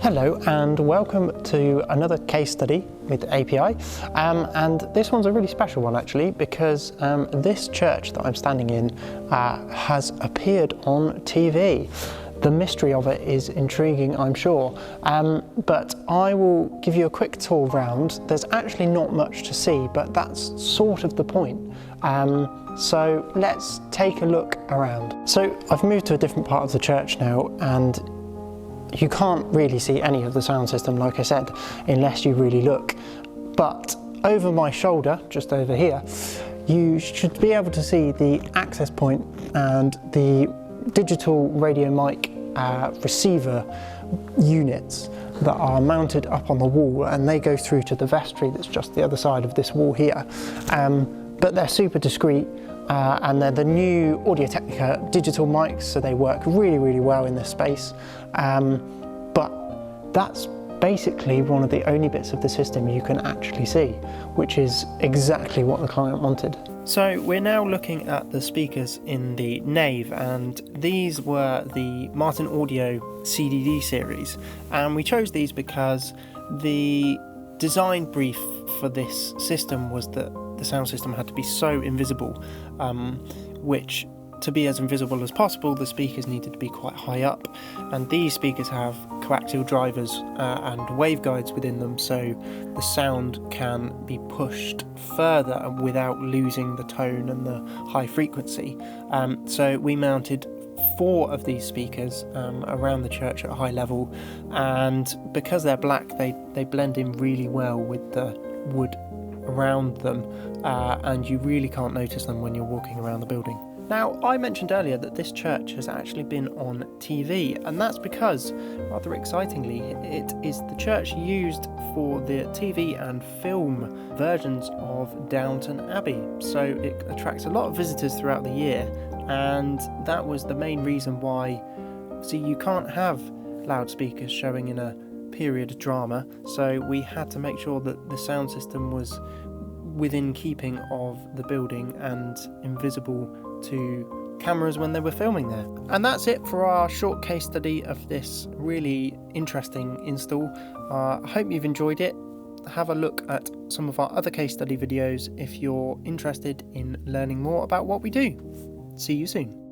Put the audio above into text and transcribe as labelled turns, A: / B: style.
A: Hello and welcome to another case study with API, and this one's a really special one actually because this church that I'm standing in has appeared on TV. The mystery of it is intriguing, I'm sure, but I will give you a quick tour round. There's actually not much to see, but that's sort of the point. So let's take a look around. So I've moved to a different part of the church now, and you can't really see any of the sound system, like I said, unless you really look. But over my shoulder, just over here, you should be able to see the access point and the digital radio mic receiver units that are mounted up on the wall, and they go through to the vestry that's just the other side of this wall here. But they're super discreet, and they're the new Audio Technica digital mics, so they work really, really well in this space. But that's basically one of the only bits of the system you can actually see, which is exactly what the client wanted. So we're now looking at the speakers in the nave, and these were the Martin Audio CDD series, and we chose these because the design brief for this system was that the sound system had to be so invisible, which, to be as invisible as possible, the speakers needed to be quite high up, and these speakers have coaxial drivers and waveguides within them, so the sound can be pushed further without losing the tone and the high frequency. So we mounted 4 of these speakers around the church at a high level, and because they're black, they blend in really well with the wood around them, and you really can't notice them when you're walking around the building. Now, I mentioned earlier that this church has actually been on TV, and that's because, rather excitingly, it is the church used for the TV and film versions of Downton Abbey. So it attracts a lot of visitors throughout the year, and that was the main reason why. See, you can't have loudspeakers showing in a period drama, so we had to make sure that the sound system was within keeping of the building and invisible to cameras when they were filming there. And that's it for our short case study of this really interesting install. I hope you've enjoyed it. Have a look at some of our other case study videos if you're interested in learning more about what we do. See you soon.